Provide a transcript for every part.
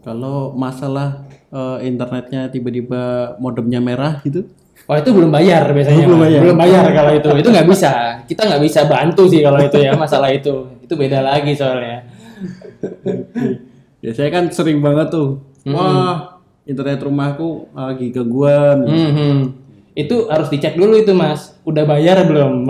Kalau masalah internetnya tiba-tiba modemnya merah gitu, Oh itu belum bayar biasanya. belum Mas. bayar. Belum bayar kalau itu nggak bisa. Kita nggak bisa bantu sih kalau itu ya masalah itu. Itu beda lagi soalnya. biasanya kan sering banget tuh. Wah, internet rumahku lagi gangguan. Mhm. Itu harus dicek dulu itu Mas. Udah bayar belum?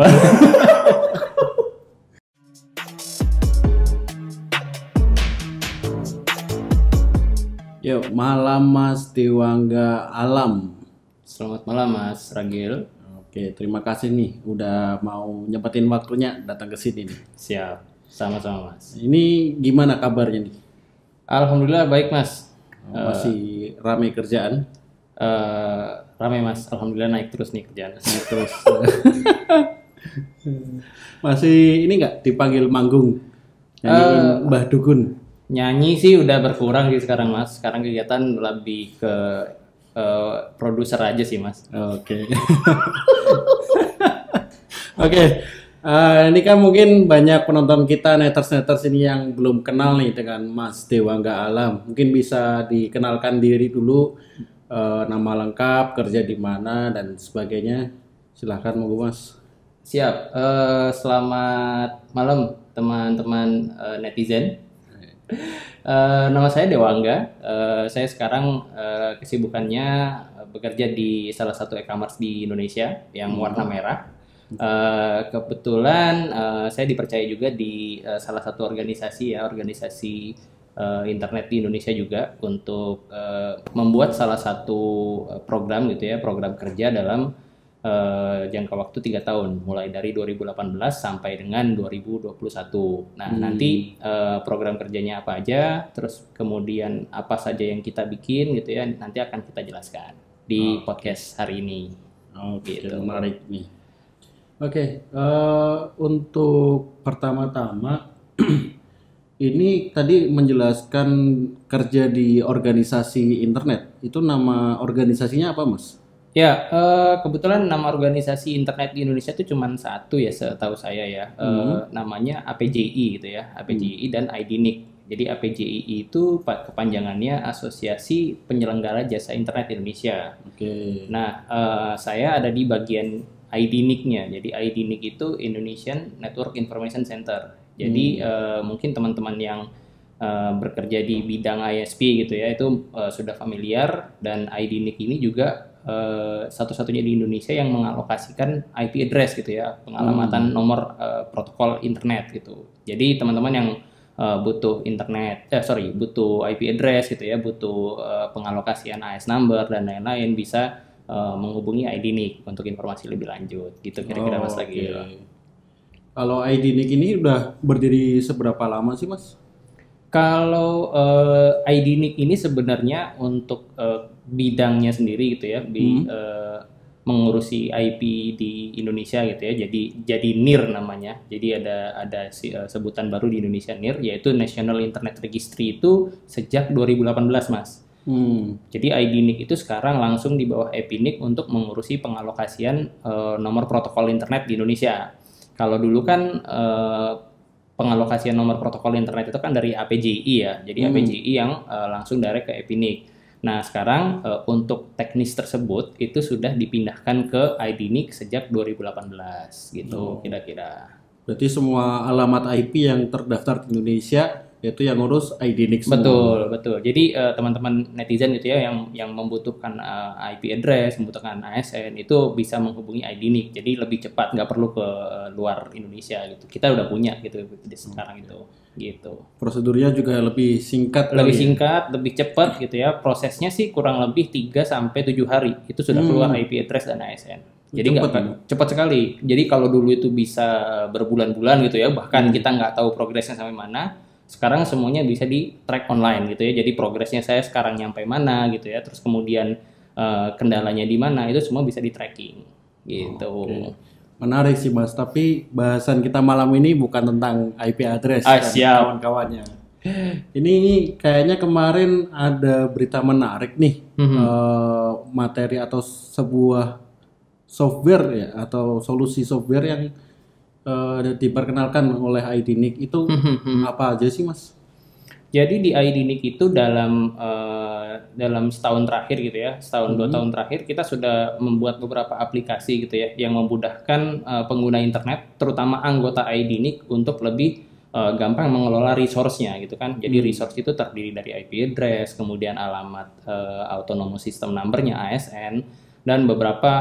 Yuk, malam Mas Dewangga Alam. Selamat malam Mas Ragil. Oke, terima kasih nih udah mau nyempetin waktunya datang ke sini nih. Siap. Sama-sama Mas. Ini gimana kabarnya nih? Alhamdulillah baik Mas. Masih ramai kerjaan? Rame Mas. Alhamdulillah naik terus nih kerjaan. Terus masih ini nggak dipanggil manggung nyanyiin Mbah Dukun? Nyanyi sih udah berkurang sih sekarang Mas. Sekarang kegiatan lebih ke produser aja sih Mas. Oke. Oke. Ini kan mungkin banyak penonton kita neters ini yang belum kenal nih dengan Mas Dewangga Alam. Mungkin bisa dikenalkan diri dulu, nama lengkap, kerja di mana dan sebagainya. Silahkan monggo Mas. Siap. Selamat malam teman-teman netizen. Nama saya Dewangga. Saya sekarang kesibukannya bekerja di salah satu e-commerce di Indonesia yang warna merah. Kebetulan saya dipercaya juga di salah satu organisasi internet di Indonesia juga untuk membuat salah satu program gitu ya, program kerja dalam jangka waktu 3 tahun, mulai dari 2018 sampai dengan 2021. Nah, nanti program kerjanya apa aja, terus kemudian apa saja yang kita bikin gitu ya, nanti akan kita jelaskan di podcast hari ini. Oke, Gitu. menarik nih. Oke, untuk pertama-tama ini tadi menjelaskan kerja di organisasi internet. Itu nama organisasinya apa, Mas? Ya, kebetulan nama organisasi internet di Indonesia itu cuma satu ya, setahu saya ya. Namanya APJI gitu ya, APJI dan IDNIC. Jadi APJI itu kepanjangannya Asosiasi Penyelenggara Jasa Internet Indonesia. Oke. Nah, saya ada di bagian IDNIC-nya. Jadi IDNIC itu Indonesian Network Information Center. Jadi mungkin teman-teman yang bekerja di bidang ISP gitu ya, itu sudah familiar, dan IDNIC ini juga satu-satunya di Indonesia yang mengalokasikan IP address gitu ya, pengalamatan nomor protokol internet gitu. Jadi teman-teman yang butuh butuh IP address gitu ya, butuh pengalokasian AS number dan lain-lain, bisa menghubungi IDNIC untuk informasi lebih lanjut gitu kira-kira Mas lagi. Kalau IDNIC ini udah berdiri seberapa lama sih, Mas? Kalau IDNIC ini sebenarnya untuk bidangnya sendiri gitu ya, mengurusi IP di Indonesia gitu ya. Jadi NIR namanya. Jadi ada sebutan baru di Indonesia, NIR, yaitu National Internet Registry, itu sejak 2018 Mas. Jadi IDNIC itu sekarang langsung di bawah EPNIC untuk mengurusi pengalokasian nomor protokol internet di Indonesia. Kalau dulu kan pengalokasian nomor protokol internet itu kan dari APJI ya. Jadi APJI yang langsung direct ke EPNIC. Nah, sekarang untuk teknis tersebut itu sudah dipindahkan ke IDNIC sejak 2018 gitu kira-kira. Berarti semua alamat IP yang terdaftar di Indonesia itu yang ngurus IDNIC Betul, semua. betul. Jadi teman-teman netizen gitu ya yang membutuhkan IP address, membutuhkan ASN, itu bisa menghubungi IDNIC. Jadi lebih cepat, nggak perlu ke luar Indonesia gitu. Kita udah punya gitu di sekarang itu. Gitu. Prosedurnya juga lebih singkat. Lebih singkat, lebih cepat gitu ya. Prosesnya sih kurang lebih 3 sampai 7 hari itu sudah keluar IP address dan ASN. Jadi nggak cepat sekali. Jadi kalau dulu itu bisa berbulan-bulan gitu ya, bahkan kita nggak tahu progresnya sampai mana. Sekarang semuanya bisa di track online gitu ya. Jadi progresnya saya sekarang nyampe mana gitu ya. Terus kemudian kendalanya di mana, itu semua bisa di tracking gitu. Menarik sih Mas, tapi bahasan kita malam ini bukan tentang IP address dan kawan-kawannya. Ini kayaknya kemarin ada berita menarik nih, materi atau sebuah software ya, atau solusi software yang diperkenalkan oleh IDNIC itu apa aja sih Mas? Jadi di IDNIC itu dalam setahun terakhir gitu ya, setahun 2 tahun terakhir kita sudah membuat beberapa aplikasi gitu ya yang memudahkan pengguna internet, terutama anggota IDNIC untuk lebih gampang mengelola resource-nya gitu kan. Jadi resource itu terdiri dari IP address, kemudian alamat autonomous system number-nya ASN dan beberapa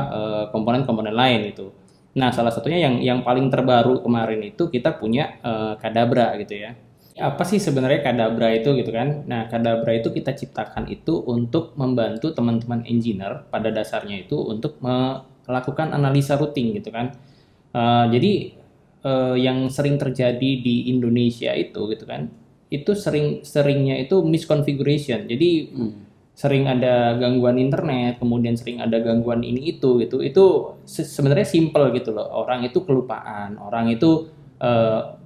komponen-komponen lain itu. Nah, salah satunya yang paling terbaru kemarin itu kita punya Kadabra gitu ya. Apa sih sebenarnya Kadabra itu gitu kan? Nah, Kadabra itu kita ciptakan itu untuk membantu teman-teman engineer pada dasarnya itu untuk melakukan analisa routing gitu kan. Jadi yang sering terjadi di Indonesia itu gitu kan, itu seringnya itu misconfiguration. Jadi sering ada gangguan internet, kemudian sering ada gangguan ini itu gitu. Itu sebenarnya simple gitu loh. Orang itu kelupaan, orang itu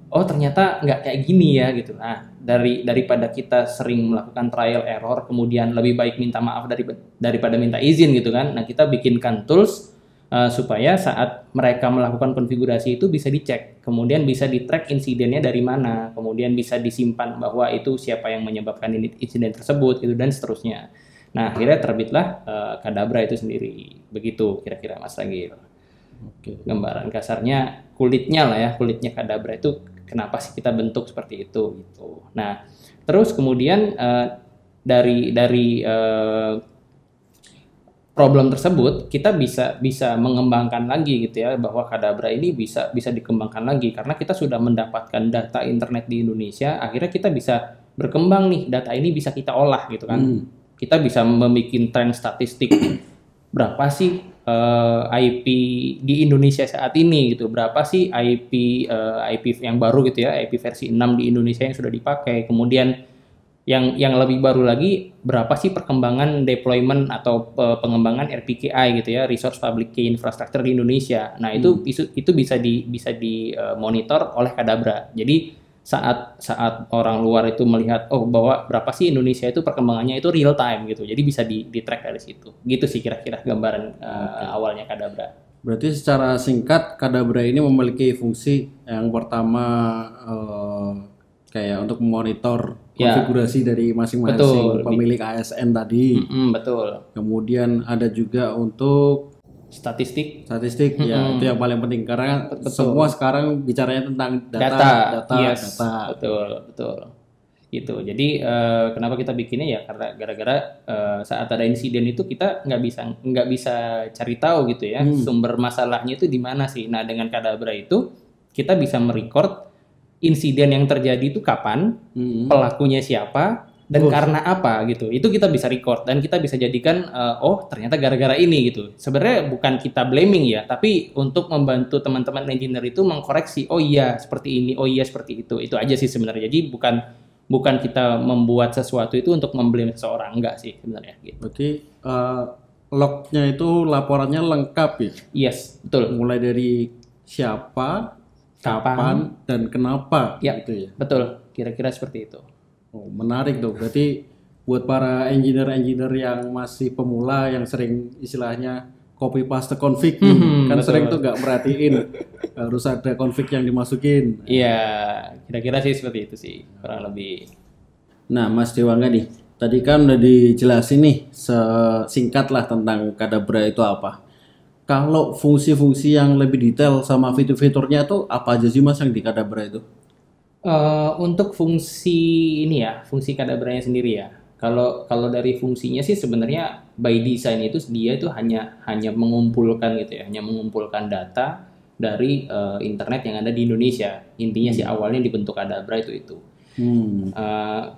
oh ternyata nggak kayak gini ya gitu. Nah, daripada kita sering melakukan trial error, kemudian lebih baik minta maaf daripada minta izin gitu kan. Nah, kita bikinkan tools supaya saat mereka melakukan konfigurasi itu bisa dicek, kemudian bisa di-track insidennya dari mana, kemudian bisa disimpan bahwa itu siapa yang menyebabkan insiden tersebut gitu dan seterusnya. Nah, akhirnya terbitlah Kadabra itu sendiri. Begitu kira-kira Mas Ragil. Oke. Gambaran kasarnya kulitnya lah ya, kulitnya Kadabra itu kenapa sih kita bentuk seperti itu gitu. Nah, terus kemudian dari problem tersebut kita bisa mengembangkan lagi gitu ya, bahwa Kadabra ini bisa dikembangkan lagi karena kita sudah mendapatkan data internet di Indonesia. Akhirnya kita bisa berkembang nih, data ini bisa kita olah gitu kan. Kita bisa membuat tren statistik berapa sih IP di Indonesia saat ini gitu, berapa sih IP yang baru gitu ya, IP versi 6 di Indonesia yang sudah dipakai, kemudian yang lebih baru lagi berapa sih perkembangan deployment atau pengembangan RPKI gitu ya, Resource Public Key Infrastructure di Indonesia. Nah, itu bisa dimonitor oleh Kadabra. Jadi saat orang luar itu melihat bahwa berapa sih Indonesia itu perkembangannya itu real time gitu. Jadi bisa di-track dari situ. Gitu sih kira-kira gambaran awalnya Kadabra. Berarti secara singkat Kadabra ini memiliki fungsi yang pertama kayak untuk memonitor konfigurasi dari masing-masing pemilik ASN tadi. Betul. Kemudian ada juga untuk statistik ya, itu yang paling penting karena semua sekarang bicaranya tentang data. Betul gitu. Jadi kenapa kita bikinnya ya karena gara-gara saat ada insiden itu kita nggak bisa cari tahu gitu ya, sumber masalahnya itu di mana sih. Nah, dengan Kadabra itu kita bisa merecord insiden yang terjadi itu kapan, pelakunya siapa, dan karena apa gitu. Itu kita bisa record dan kita bisa jadikan ternyata gara-gara ini gitu. Sebenarnya bukan kita blaming ya, tapi untuk membantu teman-teman engineer itu mengkoreksi, oh iya seperti ini, oh iya seperti itu. Itu aja sih sebenarnya. Jadi bukan kita membuat sesuatu itu untuk memblame seseorang, enggak sih sebenarnya gitu. Berarti lognya itu laporannya lengkap ya? Yes, betul. Mulai dari siapa, kapan dan kenapa gitu ya. Betul, kira-kira seperti itu. Oh, menarik tuh. Berarti buat para engineer yang masih pemula yang sering istilahnya copy paste config kan betul. Sering tuh nggak merhatiin harus ada config yang dimasukin. Iya, kira-kira sih seperti itu sih kurang lebih. Nah, Mas Dewangga nih, tadi kan udah dijelasin nih singkat lah tentang Kadabra itu apa. Kalau fungsi-fungsi yang lebih detail sama fitur-fiturnya tuh apa aja sih Mas yang di Kadabra itu? Untuk fungsi ini ya, fungsi Kadabranya sendiri ya. Kalau dari fungsinya sih sebenarnya by design itu dia itu hanya mengumpulkan gitu ya, hanya mengumpulkan data dari internet yang ada di Indonesia. Intinya sih awalnya dibentuk Kadabra itu.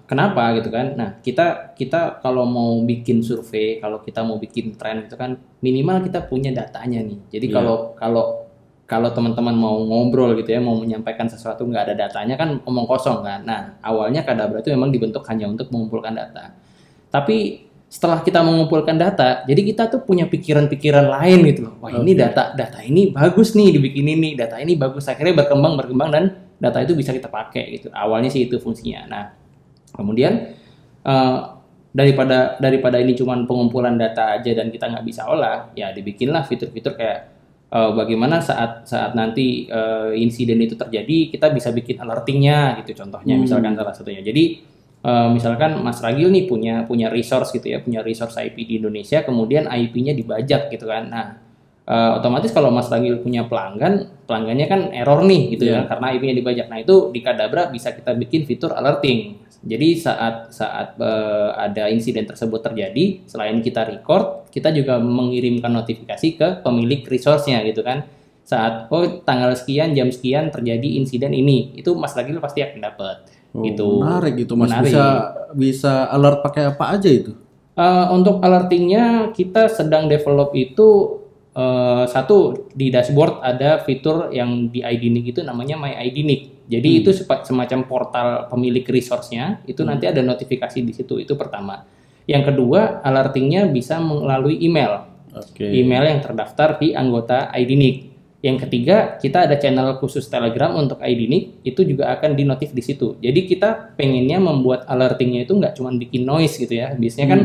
Kenapa gitu kan? Nah, kita kalau mau bikin survei, kalau kita mau bikin tren itu kan minimal kita punya datanya nih. Jadi kalau teman-teman mau ngobrol gitu ya, mau menyampaikan sesuatu nggak ada datanya kan omong kosong kan. Nah, awalnya Kadabra itu memang dibentuk hanya untuk mengumpulkan data. Tapi setelah kita mengumpulkan data, jadi kita tuh punya pikiran-pikiran lain gitu loh. Wah, ini data ini bagus nih dibikin ini, data ini bagus. Akhirnya berkembang dan data itu bisa kita pakai gitu. Awalnya sih itu fungsinya. Nah, kemudian daripada ini cuma pengumpulan data aja dan kita nggak bisa olah, ya dibikinlah fitur-fitur kayak bagaimana saat nanti insiden itu terjadi kita bisa bikin alertingnya gitu contohnya misalkan salah satunya. Jadi misalkan Mas Ragil nih punya resource gitu ya, punya resource IP di Indonesia, kemudian IP-nya dibajak gitu kan. Nah, otomatis kalau Mas Ragil punya pelanggannya kan error nih gitu ya, karena IP-nya dibajak. Nah, itu di Kadabra bisa kita bikin fitur alerting. Jadi saat ada insiden tersebut terjadi, selain kita record, kita juga mengirimkan notifikasi ke pemilik resource-nya gitu kan. Saat tanggal sekian, jam sekian terjadi insiden ini, itu Mas Ragil pasti akan dapat. Gitu. Menarik itu Mas. Menarik. Bisa alert pakai apa aja itu? Untuk alertingnya kita sedang develop itu satu di dashboard ada fitur yang di IDNIC itu namanya My IDNIC. Jadi itu semacam portal pemilik resource-nya, itu nanti ada notifikasi di situ, itu pertama. Yang kedua, alertingnya bisa melalui email. Email yang terdaftar di anggota IDNIC. Yang ketiga, kita ada channel khusus Telegram untuk IDNIC, itu juga akan dinotif di situ. Jadi kita pengennya membuat alertingnya itu nggak cuma bikin noise gitu ya. Biasanya kan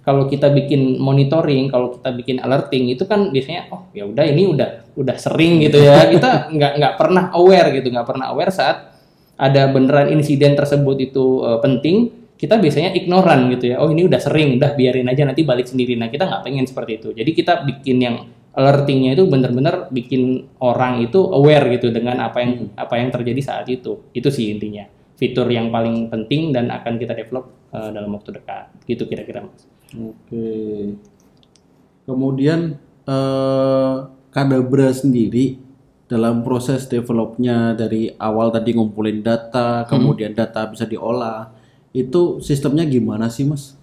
kalau kita bikin monitoring, kalau kita bikin alerting itu kan biasanya ya udah ini udah sering gitu ya. Kita nggak pernah aware gitu, nggak pernah aware saat ada beneran insiden tersebut itu penting. Kita biasanya ignoran gitu ya. Ini udah sering, udah biarin aja nanti balik sendiri. Nah, kita nggak pengen seperti itu. Jadi kita bikin yang alertingnya itu benar-benar bikin orang itu aware gitu dengan apa yang terjadi saat itu. Itu sih intinya. Fitur yang paling penting dan akan kita develop dalam waktu dekat. Gitu kira-kira Mas. Oke. Kemudian Kadabra sendiri dalam proses developnya dari awal tadi ngumpulin data, kemudian data bisa diolah. Itu sistemnya gimana sih Mas?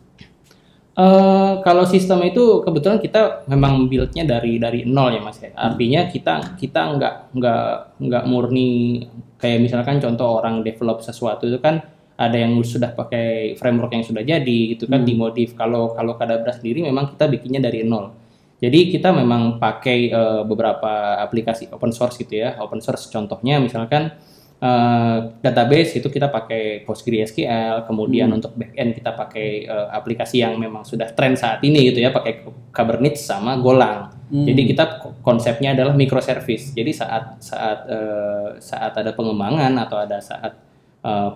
Kalau sistem itu kebetulan kita memang build-nya dari nol ya Mas ya. Artinya kita nggak murni kayak misalkan contoh orang develop sesuatu itu kan ada yang sudah pakai framework yang sudah jadi gitu kan dimodif. Kalau Kadabra sendiri memang kita bikinnya dari nol. Jadi kita memang pakai beberapa aplikasi open source gitu ya. Open source contohnya misalkan database itu kita pakai PostgreSQL, kemudian untuk backend kita pakai aplikasi yang memang sudah tren saat ini gitu ya, pakai Kubernetes sama Golang. Jadi kita konsepnya adalah microservice. Jadi saat ada pengembangan atau ada saat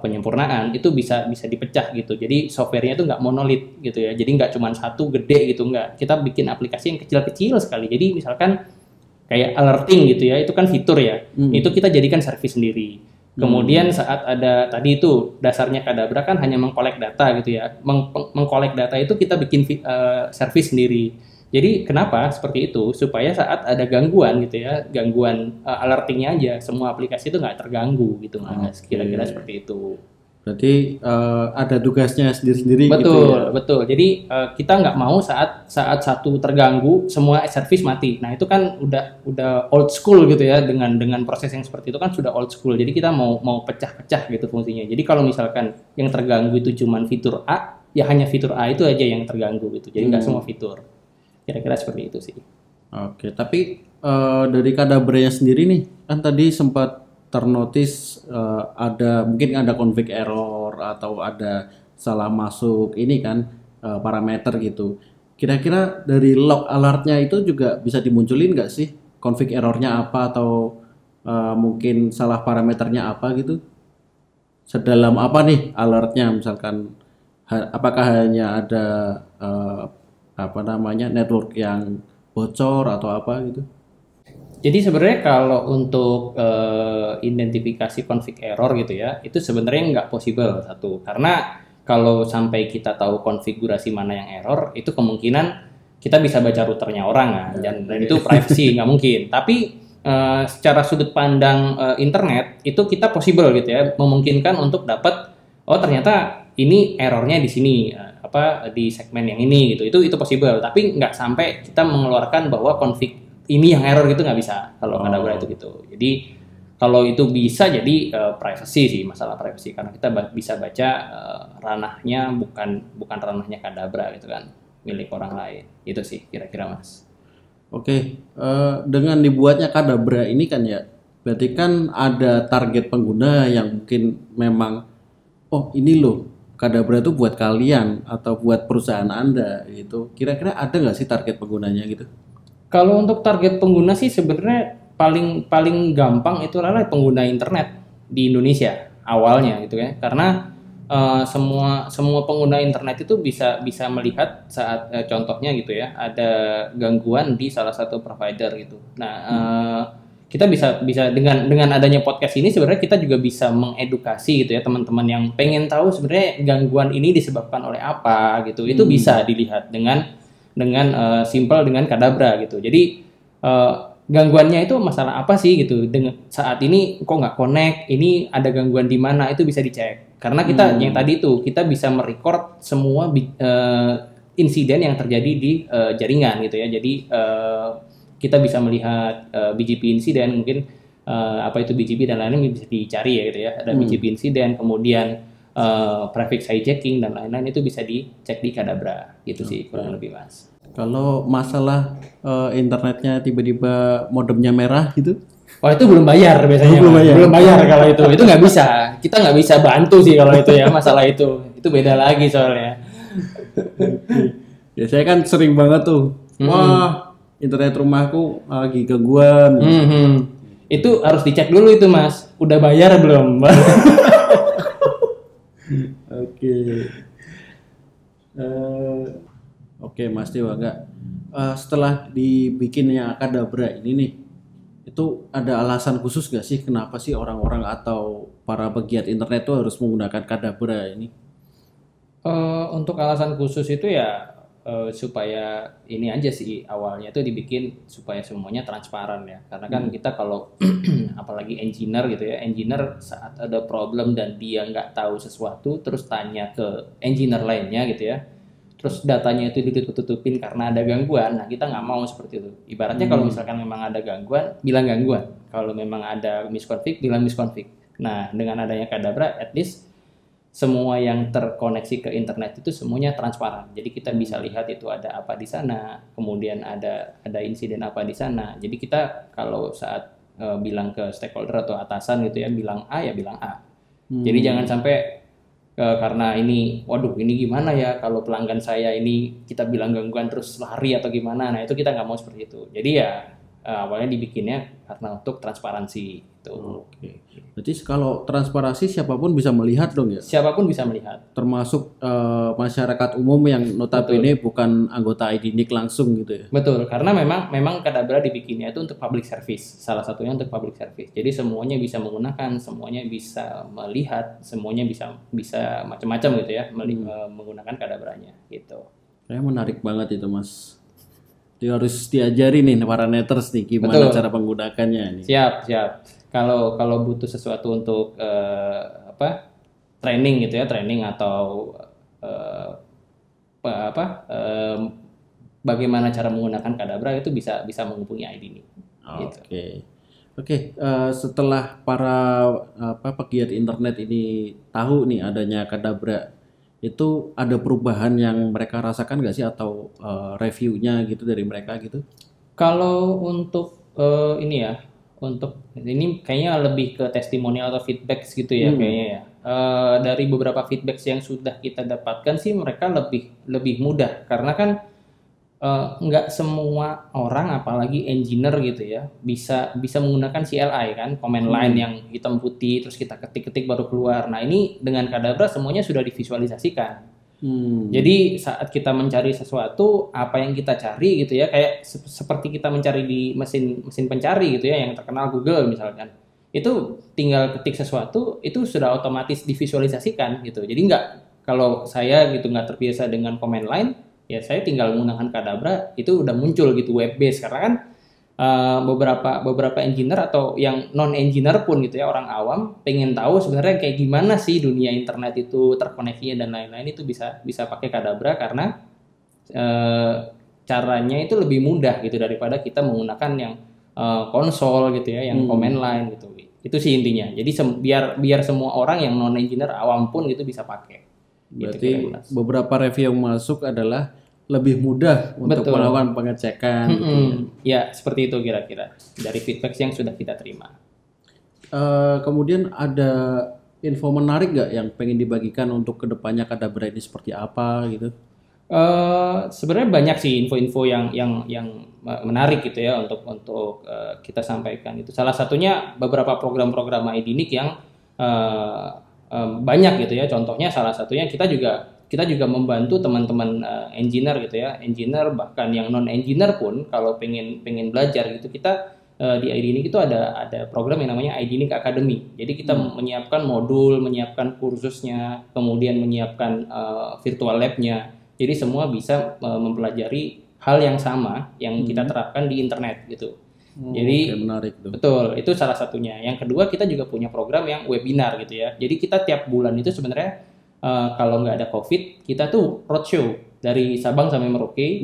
penyempurnaan itu bisa dipecah gitu. Jadi softwarenya itu nggak monolit gitu ya. Jadi nggak cuma satu gede gitu, nggak. Kita bikin aplikasi yang kecil-kecil sekali. Jadi misalkan kayak alerting gitu ya, itu kan fitur ya. Itu kita jadikan service sendiri. Kemudian saat ada tadi itu dasarnya Kadabra kan hanya mengkolek data gitu ya. Mengkolek data itu kita bikin service sendiri. Jadi kenapa seperti itu? Supaya saat ada gangguan gitu ya, gangguan alertingnya aja, semua aplikasi itu nggak terganggu gitu Mas. Kira-kira seperti itu. Berarti ada tugasnya sendiri-sendiri betul, gitu ya? Betul. Jadi kita nggak mau saat satu terganggu semua service mati. Nah itu kan udah old school gitu ya, dengan proses yang seperti itu kan sudah old school. Jadi kita mau pecah-pecah gitu fungsinya. Jadi kalau misalkan yang terganggu itu cuma fitur A, ya hanya fitur A itu aja yang terganggu gitu. Jadi nggak semua fitur. Kira-kira seperti itu sih. Oke, tapi dari Kadabra sendiri nih, kan tadi sempat ternotis mungkin ada config error atau ada salah masuk ini kan parameter gitu. Kira-kira dari log alertnya itu juga bisa dimunculin nggak sih config errornya apa atau mungkin salah parameternya apa gitu? Sedalam apa nih alertnya misalkan apakah hanya ada network yang bocor atau apa gitu? Jadi sebenarnya kalau untuk identifikasi config error gitu ya, itu sebenarnya nggak possible satu. Karena kalau sampai kita tahu konfigurasi mana yang error, itu kemungkinan kita bisa baca routernya orang kan, dan itu privacy nggak mungkin. Tapi secara sudut pandang internet itu kita possible gitu ya, memungkinkan untuk dapat ternyata ini errornya di sini di segmen yang ini gitu. Itu possible. Tapi nggak sampai kita mengeluarkan bahwa config ini yang error gitu nggak bisa kalau Kadabra itu gitu. Jadi kalau itu bisa jadi privacy sih, masalah privacy karena kita bisa baca ranahnya bukan ranahnya Kadabra gitu kan, milik orang lain. Itu sih kira-kira Mas. Oke, dengan dibuatnya Kadabra ini kan ya, berarti kan ada target pengguna yang mungkin memang ini loh Kadabra itu buat kalian atau buat perusahaan Anda gitu. Kira-kira ada nggak sih target penggunanya gitu? Kalau untuk target pengguna sih sebenarnya paling gampang itu adalah pengguna internet di Indonesia awalnya gitu ya. Karena semua pengguna internet itu bisa melihat saat contohnya gitu ya, ada gangguan di salah satu provider gitu. Nah, kita bisa dengan adanya podcast ini sebenarnya kita juga bisa mengedukasi gitu ya teman-teman yang pengen tahu sebenarnya gangguan ini disebabkan oleh apa gitu. Itu bisa dilihat dengan simple dengan Kadabra gitu. Jadi gangguannya itu masalah apa sih gitu. Dengan saat ini kok nggak connect, ini ada gangguan di mana, itu bisa dicek. Karena kita yang tadi itu kita bisa merecord semua insiden yang terjadi di jaringan gitu ya. Jadi kita bisa melihat BGP insiden, mungkin apa itu BGP dan lain-lain bisa dicari ya gitu ya. Ada BGP insiden, kemudian prefix hijacking dan lain-lain itu bisa dicek di Kadabra gitu sih kurang lebih Mas. Kalau masalah internetnya tiba-tiba modemnya merah gitu? Oh itu belum bayar biasanya. Belum bayar kalau itu nggak bisa. Kita nggak bisa bantu sih kalau itu ya masalah itu beda lagi soalnya. Ya saya kan sering banget tuh. Wah internet rumahku lagi gangguan. Itu harus dicek dulu itu Mas. Udah bayar belum? Oke Mas Dewa, setelah dibikinnya Kadabra ini nih, itu ada alasan khusus gak sih kenapa sih orang-orang atau para pegiat internet itu harus menggunakan Kadabra ini? Untuk alasan khusus itu ya supaya ini aja sih, awalnya tuh dibikin supaya semuanya transparan ya, karena kan kita kalau apalagi engineer gitu ya, engineer saat ada problem dan dia nggak tahu sesuatu terus tanya ke engineer lainnya gitu ya, terus datanya itu ditutup-tutupin karena ada gangguan. Nah kita nggak mau seperti itu. Ibaratnya kalau misalkan memang ada gangguan, bilang gangguan. Kalau memang ada misconfig, bilang misconfig. Nah dengan adanya Kadabra, at least semua yang terkoneksi ke internet itu semuanya transparan. Jadi kita bisa lihat itu ada apa di sana, kemudian ada insiden apa di sana. Jadi kita kalau saat bilang ke stakeholder atau atasan gitu ya, bilang A ya bilang A. Jadi jangan sampai karena ini, waduh ini gimana ya kalau pelanggan saya ini kita bilang gangguan terus lari atau gimana. Nah itu kita nggak mau seperti itu. Jadi ya awalnya dibikinnya karena untuk transparansi itu. Oke. Berarti kalau transparansi siapapun bisa melihat dong ya? Siapapun bisa melihat. Termasuk masyarakat umum yang notabene bukan anggota IDNIC langsung gitu ya? Betul, karena memang Kadabra dibikinnya itu untuk public service. Salah satunya untuk public service. Jadi semuanya bisa menggunakan, semuanya bisa melihat, semuanya bisa macam-macam gitu ya menggunakan Kadabranya gitu. Kayak menarik banget itu Mas. Dia harus diajari nih para netters nih gimana cara menggunakannya nih. Siap. Kalau butuh sesuatu untuk training gitu ya, training atau bagaimana cara menggunakan Kadabra itu bisa menghubungi ID ini. Oke. Setelah para pegiat internet ini tahu nih adanya Kadabra, itu ada perubahan yang mereka rasakan nggak sih atau reviewnya gitu dari mereka gitu? Kalau untuk ini kayaknya lebih ke testimonial atau feedback gitu ya kayaknya ya. Dari beberapa feedback yang sudah kita dapatkan sih mereka lebih mudah karena kan nggak semua orang apalagi engineer gitu ya bisa menggunakan CLI kan, command line yang hitam putih terus kita ketik baru keluar. Nah ini dengan Kadabra semuanya sudah divisualisasikan. Jadi saat kita mencari sesuatu apa yang kita cari gitu ya, kayak seperti kita mencari di mesin pencari gitu ya yang terkenal Google misalkan, itu tinggal ketik sesuatu itu sudah otomatis divisualisasikan gitu. Jadi kalau saya gitu nggak terbiasa dengan command line, ya saya tinggal menggunakan Kadabra itu udah muncul gitu web base. Karena kan beberapa engineer atau yang non engineer pun gitu ya, orang awam pengen tahu sebenarnya kayak gimana sih dunia internet itu terkoneksinya dan lain-lain, itu bisa pakai Kadabra karena caranya itu lebih mudah gitu daripada kita menggunakan yang konsol gitu ya, yang command line gitu. Itu sih intinya. Jadi biar semua orang yang non engineer awam pun gitu bisa pakai. Berarti gitu, beberapa review yang masuk adalah lebih mudah untuk melakukan pengecekan. Gitu ya, seperti itu kira-kira dari feedback yang sudah kita terima. Kemudian ada info menarik nggak yang pengen dibagikan untuk kedepannya Kadabra ini seperti apa gitu? Sebenarnya banyak sih info-info yang menarik gitu ya untuk kita sampaikan. Itu salah satunya beberapa program-program IDNIC yang banyak gitu ya. Contohnya salah satunya kita juga membantu teman-teman engineer gitu ya, engineer bahkan yang non engineer pun kalau pengen belajar gitu, kita di IDNIC itu ada program yang namanya IDNIC Academy. Jadi kita menyiapkan modul, menyiapkan kursusnya, kemudian menyiapkan virtual lab-nya. Jadi semua bisa mempelajari hal yang sama yang kita terapkan di internet gitu. Jadi menarik tuh. Betul, itu salah satunya. Yang kedua, kita juga punya program yang webinar gitu ya. Jadi kita tiap bulan itu sebenarnya kalau nggak ada COVID, kita tuh roadshow dari Sabang sampai Merauke.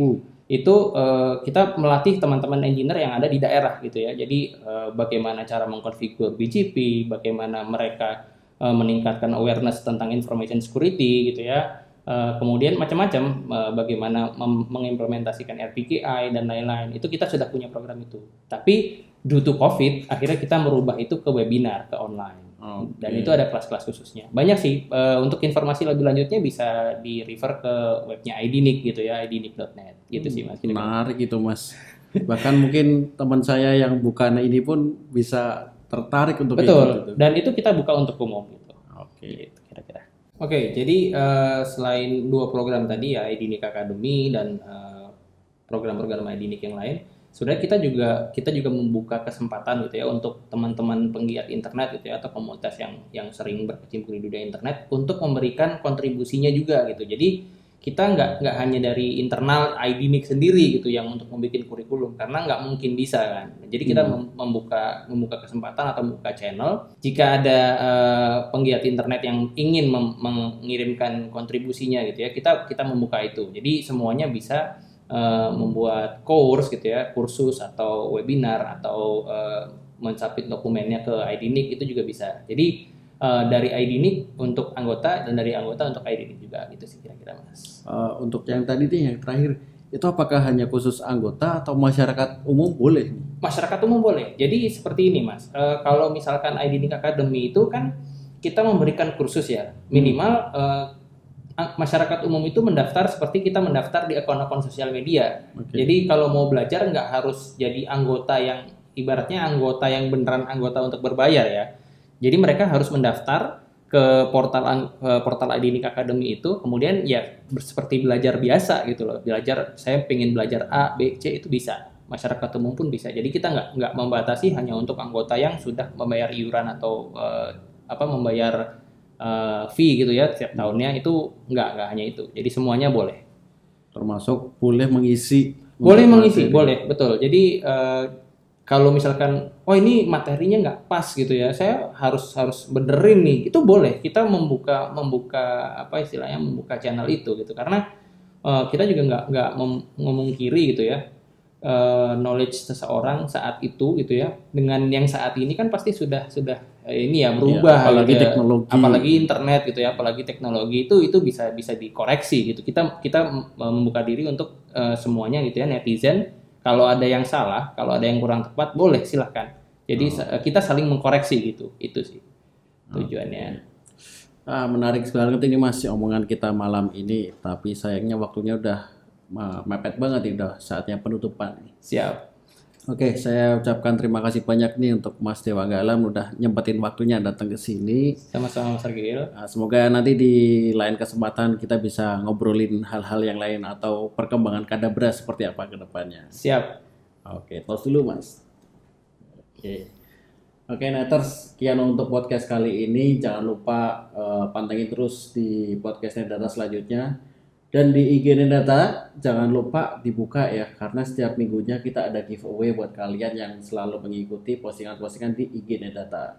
Itu kita melatih teman-teman engineer yang ada di daerah gitu ya. Jadi bagaimana cara mengkonfigur BGP, bagaimana mereka meningkatkan awareness tentang information security gitu ya. Kemudian macam-macam bagaimana mengimplementasikan RPKI dan lain-lain. Itu kita sudah punya program itu. Tapi due to COVID, akhirnya kita merubah itu ke webinar, ke online. Dan itu ada kelas-kelas khususnya. Banyak sih, untuk informasi lebih lanjutnya bisa di-refer ke webnya IDNIC gitu ya, idnic.net. Gitu sih Mas. Menarik itu Mas. Bahkan mungkin teman saya yang bukan ini pun bisa tertarik untuk Betul. ikut itu. Dan itu kita buka untuk umum gitu. Oke. Gitu, kira-kira. Oke, jadi selain 2 program tadi ya, IDNIC Academy dan program-program IDNIC yang lain, sebenarnya kita juga membuka kesempatan gitu ya untuk teman-teman penggiat internet gitu ya, atau komunitas yang sering berkecimpung di dunia internet untuk memberikan kontribusinya juga gitu. Jadi kita nggak hanya dari internal IDNIC sendiri gitu yang untuk membuat kurikulum, karena nggak mungkin bisa kan. Jadi kita membuka kesempatan atau membuka channel. Jika ada penggiat internet yang ingin mengirimkan kontribusinya gitu ya, kita membuka itu. Jadi semuanya bisa membuat course gitu ya, kursus atau webinar atau mensubmit dokumennya ke IDNIC itu juga bisa. Jadi dari IDNIC untuk anggota dan dari anggota untuk IDNIC juga gitu sih kira-kira Mas. Untuk yang tadi nih yang terakhir, itu apakah hanya khusus anggota atau masyarakat umum boleh? Masyarakat umum boleh. Jadi seperti ini Mas, kalau misalkan IDNIC Academy itu kan kita memberikan kursus ya, minimal masyarakat umum itu mendaftar seperti kita mendaftar di akun-akun sosial media. Jadi kalau mau belajar nggak harus jadi anggota yang ibaratnya anggota yang beneran anggota untuk berbayar ya. Jadi mereka harus mendaftar ke portal IDNIC Academy itu, kemudian ya seperti belajar biasa gitu loh. Saya pengen belajar A, B, C itu bisa. Masyarakat umum pun bisa. Jadi kita nggak membatasi hanya untuk anggota yang sudah membayar iuran atau membayar fee gitu ya setiap tahunnya, itu nggak hanya itu. Jadi semuanya boleh. Termasuk boleh mengisi. Boleh, betul. Jadi kalau misalkan, ini materinya nggak pas gitu ya, saya harus benerin nih, itu boleh. Kita membuka membuka channel itu gitu, karena kita juga nggak memungkiri gitu ya, knowledge seseorang saat itu gitu ya, dengan yang saat ini kan pasti sudah ini ya berubah. Ya, apalagi gitu ya. teknologi, apalagi internet gitu ya, apalagi teknologi itu bisa dikoreksi gitu. Kita membuka diri untuk semuanya gitu ya, netizen. Kalau ada yang salah, kalau ada yang kurang tepat, boleh silahkan. Jadi kita saling mengkoreksi gitu, itu sih tujuannya. Menarik banget ini Mas omongan kita malam ini, tapi sayangnya waktunya udah mepet banget, udah saatnya penutupan. Siap. Oke, saya ucapkan terima kasih banyak nih untuk Mas Dewa Galam udah nyempetin waktunya datang ke sini. Sama-sama Mas Argil. Semoga nanti di lain kesempatan kita bisa ngobrolin hal-hal yang lain atau perkembangan Kadabra seperti apa ke depannya. Siap. Oke, tos dulu Mas. Oke, Neters, sekian untuk podcast kali ini. Jangan lupa pantengin terus di podcastnya Data selanjutnya. Dan di IG Data jangan lupa dibuka ya, karena setiap minggunya kita ada giveaway buat kalian yang selalu mengikuti postingan-postingan di IG Data.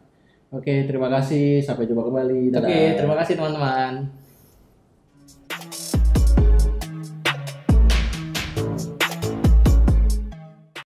Oke, terima kasih. Sampai jumpa kembali. Dadah. Oke, terima kasih teman-teman.